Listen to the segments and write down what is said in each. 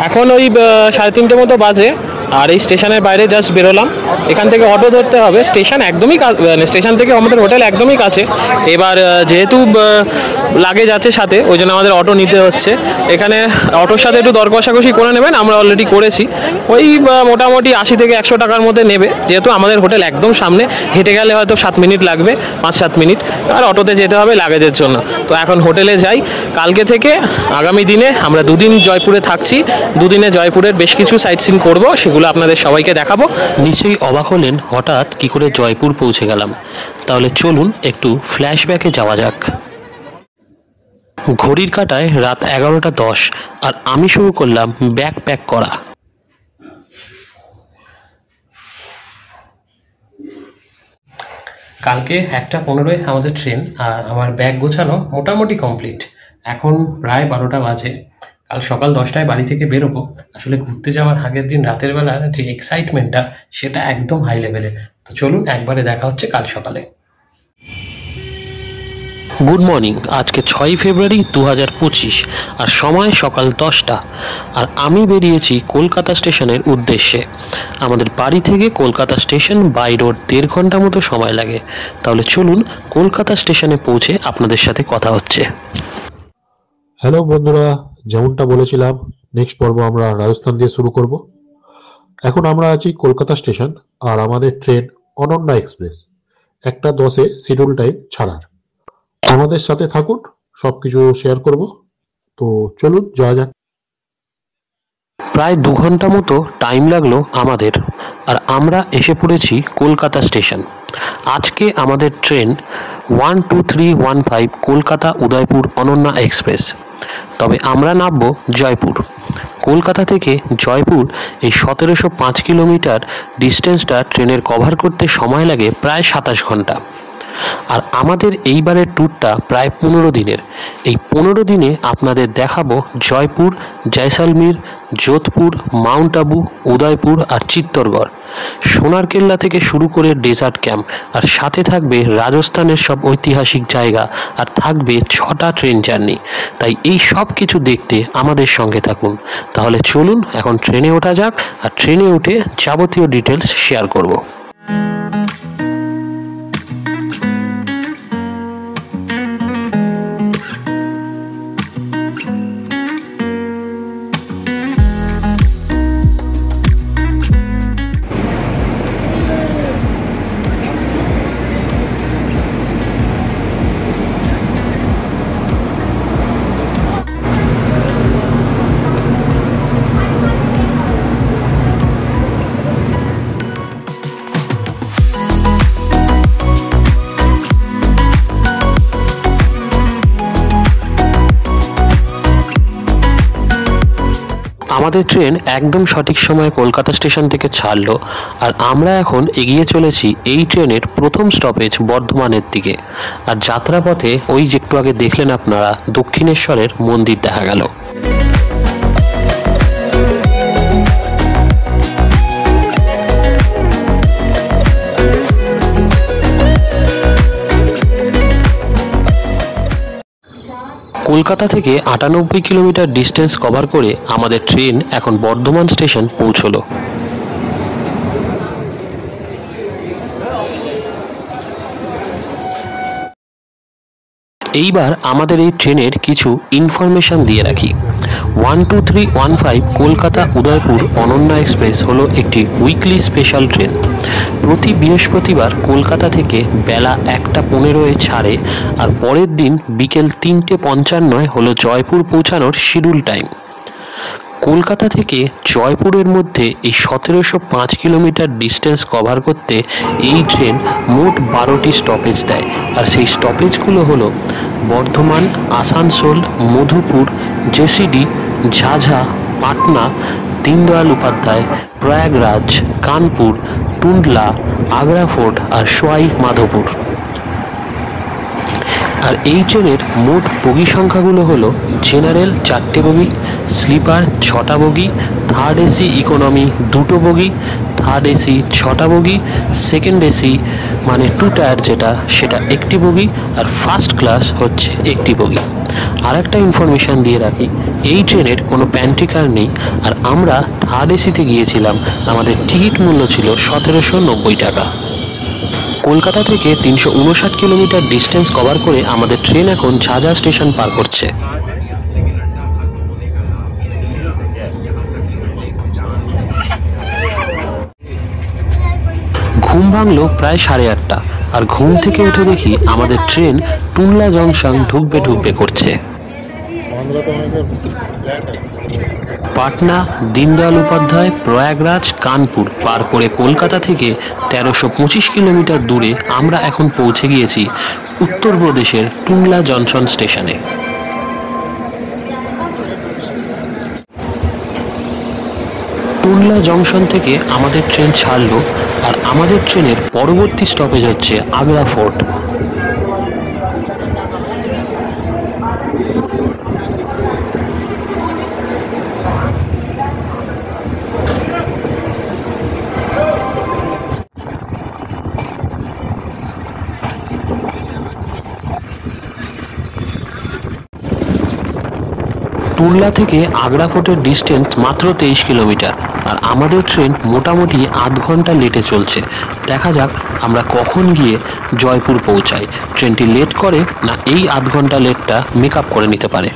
এখন ওই 3:30 মতো বাজে, আর এই স্টেশনের বাইরে জাস্ট বেরোলাম। এখান থেকে অটো ধরতে হবে, স্টেশন একদমই মানে স্টেশন থেকে আমাদের হোটেল একদমই কাছে। এবার যেহেতু লাগেজ আছে সাথে, ওই জন্য আমাদের অটো নিতে হচ্ছে। এখানে অটোর সাথে একটু দর কষাকষি করে নেবেন, আমরা অলরেডি করেছি। ওই মোটামুটি 80 থেকে 100 টাকার মধ্যে নেবে, যেহেতু আমাদের হোটেল একদম সামনে। হেঁটে গেলে হয়তো 7 মিনিট লাগবে, 5-7 মিনিট, আর অটোতে যেতে হবে লাগেজের জন্য। তো এখন হোটেলে যাই। কালকে থেকে আগামী দিনে আমরা 2 দিন জয়পুরে থাকছি। 2 দিনে জয়পুরের বেশ কিছু সাইট সিন করবো, সেগুলো আপনাদের সবাইকে দেখাবো। নিশ্চয়ই অবাক হলেন হঠাৎ কি করে জয়পুর পৌঁছে গেলাম। তাহলে চলুন একটু ফ্ল্যাশব্যাকে যাওয়া যাক। ঘড়ির কাঁটায় রাত 11:10, আর আমি শুরু করলাম ব্যাগ প্যাক করা। কালকে 1:15 আমাদের ট্রেন, আর আমার ব্যাগ গোছানো মোটামুটি কমপ্লিট। এখন প্রায় 12টা বাজে। কাল সকাল 10টায় বাড়ি থেকে বেরোবো। আসলে ঘুরতে যাওয়ার আগের দিন রাতের বেলা যে এক্সাইটমেন্টটা, সেটা একদম হাই লেভেলের। তো চলুন একবারে দেখা হচ্ছে কাল সকালে। Good morning. আজকে 6 ফেব্রুয়ারি 2025, আর সময় সকাল 10টা। আর আমি বেরিয়েছি কলকাতা স্টেশনের উদ্দেশ্যে। আমাদের বাড়ি থেকে কলকাতা স্টেশন বাই রোড 1.5 ঘন্টা মতো সময় লাগে। তাহলে চলুন কলকাতা স্টেশনে পৌঁছে আপনাদের সাথে কথা হচ্ছে। হ্যালো বন্ধুরা, যেমনটা বলেছিলাম নেক্সট পর্ব আমরা রাজস্থান দিয়ে শুরু করব। এখন আমরা আছি কলকাতা স্টেশন, আর আমাদের ট্রেন অনন্যা এক্সপ্রেস 1:10-এ শিডিউল টাইম ছাড়ার। আমাদের সাথে থাকুন, সবকিছু শেয়ার করব। তো চলুন যাওয়া যাক। প্রায় 2 ঘন্টা মতো টাইম লাগলো আমাদের, আর আমরা এসে পড়েছি কলকাতা স্টেশন। আজকে আমাদের ট্রেন 12315 কলকাতা উদয়পুর অনন্যা এক্সপ্রেস। তবে আমরা নামব জয়পুর। কলকাতা থেকে জয়পুর এই 1705 কিলোমিটার ডিস্টেন্সটা ট্রেনের কভার করতে সময় লাগে প্রায় 27 ঘন্টা। আর আমাদের এইবারের ট্যুরটা প্রায় 15 দিনের। এই 15 দিনে আপনাদের দেখাবো জয়পুর, জয়সালমীর, যোধপুর, মাউন্ট আবু, উদয়পুর আর চিত্তরগড়, সোনার কেল্লা থেকে শুরু করে ডেজার্ট ক্যাম্প, আর সাথে থাকবে রাজস্থানের সব ঐতিহাসিক জায়গা, আর থাকবে 6টা ট্রেন জার্নি। তাই এই সব কিছু দেখতে আমাদের সঙ্গে থাকুন। তাহলে চলুন এখন ট্রেনে ওঠা যাক, আর ট্রেনে উঠে যাবতীয় ডিটেলস শেয়ার করব। আমাদের ট্রেন একদম সঠিক সময়ে কলকাতা স্টেশন থেকে ছাড়লো, আর আমরা এখন এগিয়ে চলেছি এই ট্রেনের প্রথম স্টপেজ বর্ধমানের দিকে। আর যাত্রাপথে ওই যে একটু আগে দেখলেন আপনারা দক্ষিণেশ্বরের মন্দির দেখা গেল। কলকাতা থেকে 98 কিলোমিটার ডিস্টেন্স কভার করে আমাদের ট্রেন এখন বর্ধমান স্টেশন পৌঁছলো। এইবার আমাদের এই ট্রেনের কিছু ইনফরমেশন দিয়ে রাখি। 12315 কলকাতা উদয়পুর অনন্যা এক্সপ্রেস হলো একটি উইকলি স্পেশাল ট্রেন। প্রতি বৃহস্পতিবার কলকাতা থেকে বেলা 1:15-এ ছাড়ে, আর পরের দিন বিকেল 3:55 হলো জয়পুর পৌঁছানোর শিডিউল টাইম। কলকাতা থেকে জয়পুরের মধ্যে এই 1705 কিলোমিটার ডিস্টেন্স কভার করতে এই ট্রেন মোট 12টি স্টপেজ দেয়। আর সেই স্টপেজগুলো হলো বর্ধমান, আসানসোল, মধুপুর, জেসিডি, ঝাঝা, পাটনা, দীনদয়াল উপাধ্যায়, প্রয়াগরাজ, কানপুর, টুন্ডলা, আগ্রা ফোর্ট আর সোয়াই মাধোপুর। আর এই ট্রেনের মোট বগি সংখ্যাগুলো হলো জেনারেল 4টে বগি, স্লিপার 6টা বগি, থার্ড এসি ইকোনমি 2টো বগি, থার্ড এসি 6টা বগি, সেকেন্ড এসি মানে 2 টায়ার যেটা সেটা 1টি বগি, আর ফার্স্ট ক্লাস হচ্ছে 1টি বগি। আরেকটা ইনফরমেশন দিয়ে রাখি, এই ট্রেনের কোনো প্যান্ট্রি কার নেই, আর আমরা থার্ড এসিতে গিয়েছিলাম। আমাদের টিকিট মূল্য ছিল 1790 টাকা। কলকাতা থেকে 359 কিলোমিটার ডিস্টেন্স কভার করে আমাদের ট্রেন এখন ঝাঝা স্টেশন পার করছে। ঘুম ভাঙলো প্রায় 8:30, আর ঘুম থেকে উঠে দেখি আমাদের ট্রেন টুনলা জংশন ঢুকবে করছে। পাটনা, দীনদয়াল উপাধ্যায়, প্রয়াগরাজ, কানপুর পার করে কলকাতা থেকে 1325 কিলোমিটার দূরে আমরা এখন পৌঁছে গিয়েছি উত্তরপ্রদেশের টুনলা জংশন স্টেশনে। টুনলা জংশন থেকে আমাদের ট্রেন ছাড়লো, আর আমাদের ট্রেনের পরবর্তী স্টপেজ হচ্ছে আগ্রা ফোর্ট। টুনলা থেকে আগ্রা ফোর্টের ডিস্টেন্স মাত্র 23 কিলোমিটার, আর আমাদের ট্রেন মোটামুটি আধ ঘন্টা লেটে চলছে। দেখা যাক আমরা কখন গিয়ে জয়পুর পৌঁছাই। ট্রেনটি লেট করে না এই আধ ঘন্টা লেটটা মেক আপ করে নিতে পারে।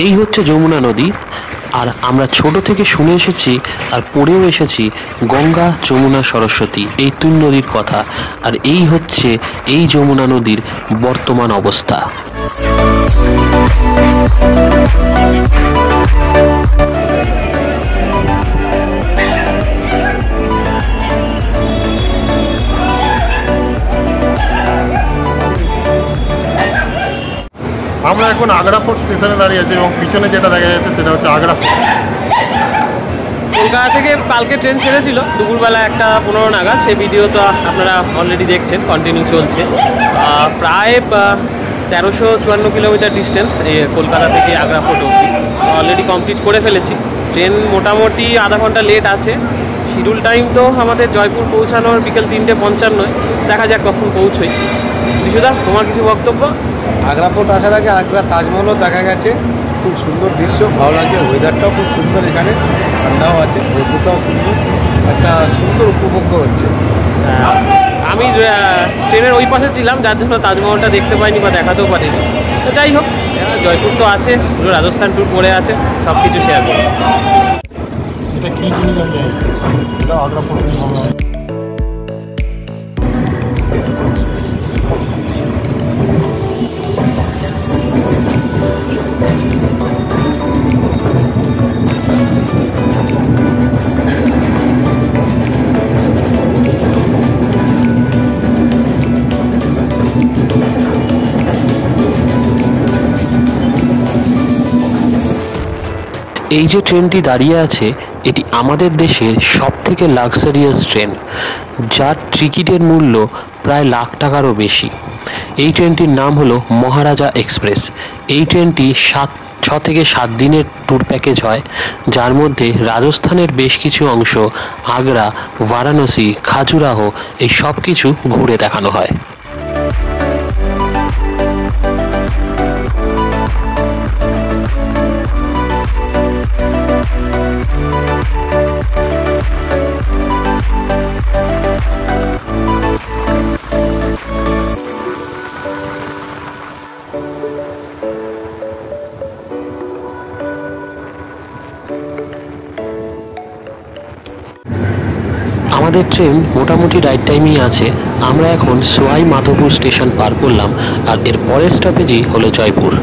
এই হচ্ছে যমুনা নদী, আর আমরা ছোট থেকে শুনে এসেছি আর পড়েও এসেছি গঙ্গা, যমুনা, সরস্বতী এই তিন নদীর কথা। আর এই হচ্ছে এই যমুনা নদীর বর্তমান অবস্থা। আমরা এখন আগ্রা ফোর্ট স্টেশনে দাঁড়িয়ে আছি এবং পিছনে যেটা দেখা যাচ্ছে সেটা হচ্ছে আগ্রা ফোর্ট। কলকাতা থেকে কালকে ট্রেন ছেড়েছিল দুপুরবেলা 1:15 নাগাদ। সেই ভিডিও তো আপনারা অলরেডি দেখছেন, কন্টিনিউ চলছে। প্রায় 1354 কিলোমিটার ডিস্টেন্স কলকাতা থেকে আগ্রা ফোর্ট অবধি অলরেডি কমপ্লিট করে ফেলেছি। ট্রেন মোটামুটি আধা ঘন্টা লেট আছে। শিডিউল টাইম তো আমাদের জয়পুর পৌঁছানোর বিকেল 3:55। দেখা যাক কখন পৌঁছোই। বিশুদা, তোমার কিছু বক্তব্য? আগ্রা ফোর্ট আসার আগে আগ্রা তাজমহলও দেখা গেছে, খুব সুন্দর দৃশ্য, ভালো লাগে। ওয়েদারটাও খুব সুন্দর, এখানে ঠান্ডাও আছে, রোদ্দুরটাও সুন্দর, একটা সুন্দর উপভোগ্য হচ্ছে। আমি ট্রেনের ওই পাশে ছিলাম, যার জন্য তাজমহলটা দেখতে পাইনি বা দেখাতেও পারিনি। তো যাই হোক, জয়পুর তো আছে, পুরো রাজস্থান ট্যুর পড়ে আছে, সব কিছু শেয়ার করব। এটা কি জিনিস আছে? এটা আগ্রা ফোর্ট। এই যে ট্রেনটি দাঁড়িয়ে আছে, এটি আমাদের দেশের সবথেকে লাক্সারিয়াস ট্রেন, যার টিকিটের মূল্য প্রায় লাখ টাকারও বেশি। এই ট্রেনটির নাম হলো মহারাজা এক্সপ্রেস। এই ট্রেনটি 6 থেকে 7 দিনের ট্যুর প্যাকেজ হয়, যার মধ্যে রাজস্থানের বেশ কিছু অংশ, আগ্রা, বারাণসী, খাজুরাহো এই সব কিছু ঘুরে দেখানো হয়। আমাদের ট্রেন মোটামুটি রাইট টাইমেই আছে। আমরা এখন সোয়াই মাধোপুর স্টেশন পার করলাম, আর এর পরের স্টপেজই হলো জয়পুর।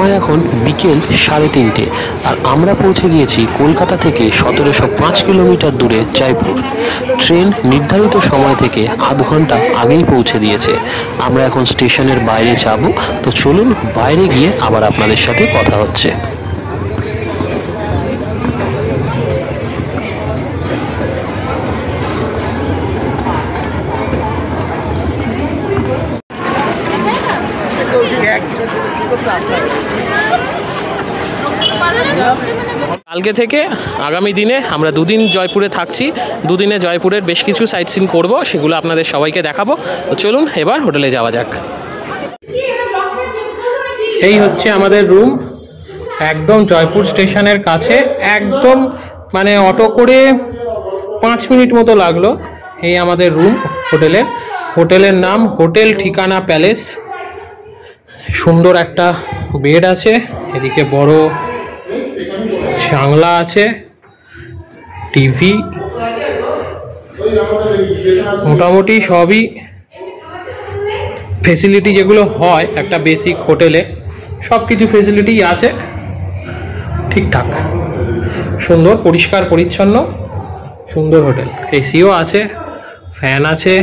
সময় এখন বিকেল 3:30 আর আমরা পৌঁছে গিয়েছি কলকাতা থেকে 1705 কিলোমিটার দূরে জয়পুর। ট্রেন নির্ধারিত সময় থেকে আধ ঘন্টা আগেই পৌঁছে দিয়েছে। আমরা এখন স্টেশনের বাইরে যাব, তো চলুন বাইরে গিয়ে আবার আপনাদের সাথে কথা হচ্ছে। কালকে থেকে আগামী দিনে আমরা 2 দিন জয়পুরে থাকছি। 2 দিনে জয়পুরের বেশ কিছু সাইট সিন করবো, সেগুলো আপনাদের সবাইকে দেখাবো। তো চলুন এবার হোটেলে যাওয়া যাক। এই হচ্ছে আমাদের রুম, একদম জয়পুর স্টেশনের কাছে, একদম মানে অটো করে 5 মিনিট মতো লাগলো। এই আমাদের রুম হোটেলের নাম হোটেল ঠিকানা প্যালেস। সুন্দর একটা বেড আছে, এদিকে বড় জানলা আছে, টিভি, মোটামুটি সবই ফেসিলিটি যেগুলো হয় একটা বেসিক হোটেলে, সব কিছু ফেসিলিটি আছে ঠিকঠাক। সুন্দর পরিষ্কার পরিচ্ছন্ন সুন্দর হোটেল। এসিও আছে, ফ্যান আছে,